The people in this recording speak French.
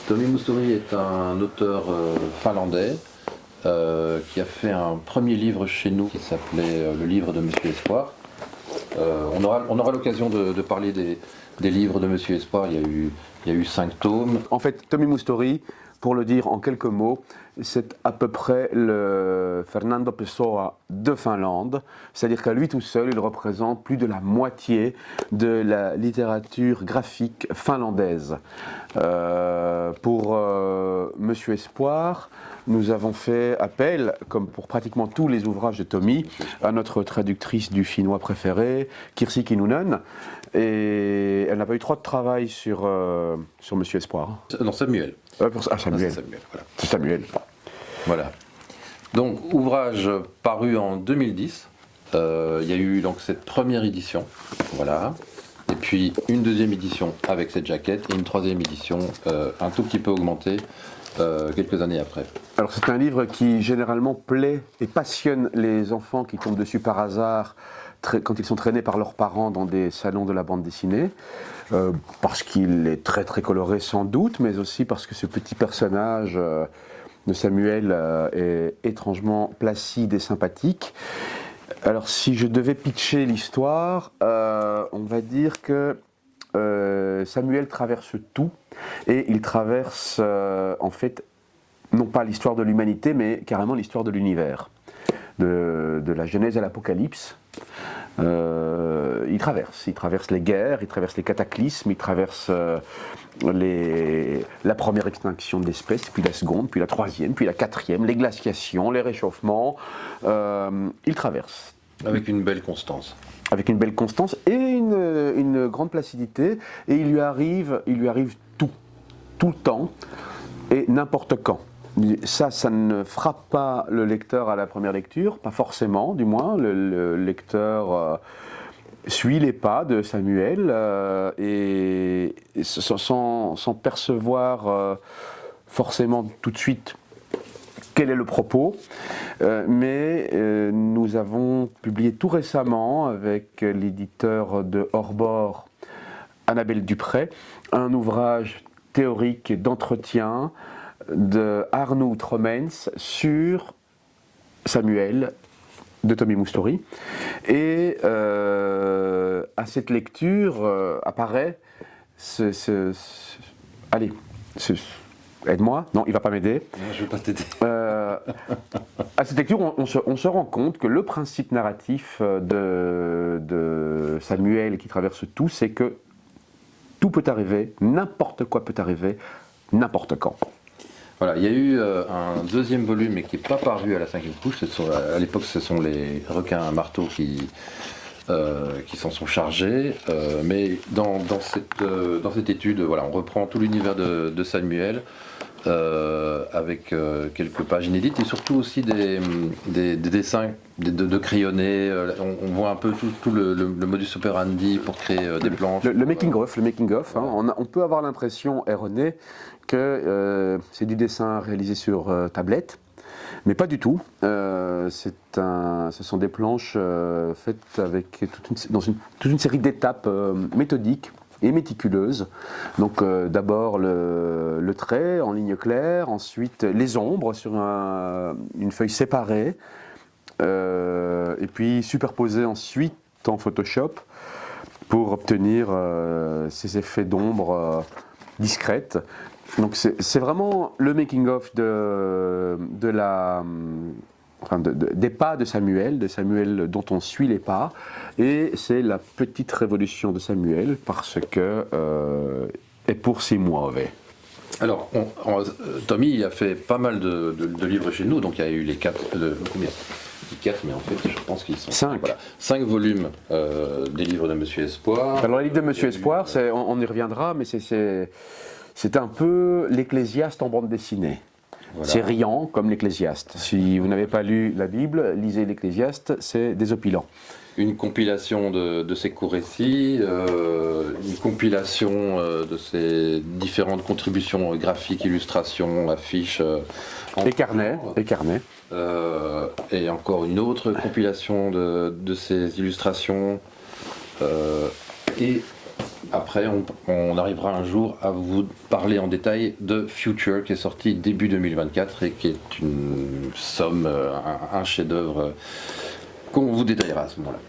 Tommi Mustouri est un auteur finlandais qui a fait un premier livre chez nous qui s'appelait Le livre de Monsieur Espoir. On aura l'occasion de parler des livres de Monsieur Espoir. Il y a eu 5 tomes. En fait, Tommi Mustouri, pour le dire en quelques mots, c'est à peu près le Fernando Pessoa de Finlande. C'est-à-dire qu'à lui tout seul, il représente plus de la moitié de la littérature graphique finlandaise. Pour Monsieur Espoir, nous avons fait appel, comme pour pratiquement tous les ouvrages de Tommi, à notre traductrice du finnois préféré, Kirsi Kinnunen. Et elle n'a pas eu trop de travail sur Monsieur Espoir. Non, Samuel. Samuel. Voilà. C'est Samuel. Voilà. Donc, ouvrage paru en 2010. Il y a eu donc cette première édition. Voilà. Et puis une deuxième édition avec cette jaquette et une troisième édition un tout petit peu augmentée quelques années après. Alors c'est un livre qui généralement plaît et passionne les enfants qui tombent dessus par hasard quand ils sont traînés par leurs parents dans des salons de la bande dessinée, parce qu'il est très très coloré sans doute, mais aussi parce que ce petit personnage de Samuel est étrangement placide et sympathique. Alors si je devais pitcher l'histoire, on va dire que Samuel traverse tout, et il traverse en fait non pas l'histoire de l'humanité, mais carrément l'histoire de l'univers, de la Genèse à l'Apocalypse. Il traverse les guerres, il traverse les cataclysmes, il traverse la première extinction de l'espèce, puis la seconde, puis la troisième, puis la quatrième, les glaciations, les réchauffements. Il traverse. Avec une belle constance. Avec une belle constance et une grande placidité, et il lui arrive tout le temps et n'importe quand. Ça ne frappe pas le lecteur à la première lecture, pas forcément du moins. Le lecteur suit les pas de Samuel et sans percevoir forcément tout de suite quel est le propos, mais nous avons publié tout récemment avec l'éditeur de Hors-Bord, Annabelle Dupré, un ouvrage théorique et d'entretien de Arnoud Tromens sur Samuel de Tommi Mustouri. Et à cette lecture apparaît allez, aide-moi. Non, il ne va pas m'aider. Non, je ne vais pas t'aider. À cette lecture, on se rend compte que le principe narratif de Samuel qui traverse tout, c'est que tout peut arriver, n'importe quoi peut arriver, n'importe quand. Voilà, il y a eu un deuxième volume, mais qui n'est pas paru à la 5e couche. À l'époque, ce sont les requins à marteau qui s'en sont chargés. Mais dans cette étude, voilà, on reprend tout l'univers de Samuel, avec quelques pages inédites et surtout aussi des dessins de crayonnés. On voit un peu tout le modus operandi pour créer des planches. Le making-of, hein, on peut avoir l'impression erronée que c'est du dessin réalisé sur tablette, mais pas du tout. Ce sont des planches faites avec toute une série d'étapes méthodiques et méticuleuse. Donc d'abord le trait en ligne claire, ensuite les ombres sur une feuille séparée, et puis superposées ensuite en Photoshop pour obtenir ces effets d'ombre discrètes. Donc c'est vraiment le making-of des pas de Samuel dont on suit les pas, et c'est la petite révolution de Samuel parce que est pour si mauvais. Alors, Tommi a fait pas mal de livres chez nous, donc il y a eu les 4, combien 4, mais en fait je pense qu'ils sont 5. Voilà, 5 volumes des livres de Monsieur Espoir. Alors les livres de Monsieur Espoir, on y reviendra, mais c'est un peu l'Ecclésiaste en bande dessinée. Voilà. C'est riant comme l'Ecclésiaste. Si vous n'avez pas lu la Bible, lisez l'Ecclésiaste, c'est désopilant. Une compilation de ses courts récits, une compilation de ses différentes contributions graphiques, illustrations, affiches. Et carnets. Et encore une autre compilation de ses illustrations. Et après, on arrivera un jour à vous parler en détail de Future, qui est sorti début 2024 et qui est une somme, un chef-d'œuvre qu'on vous détaillera à ce moment-là.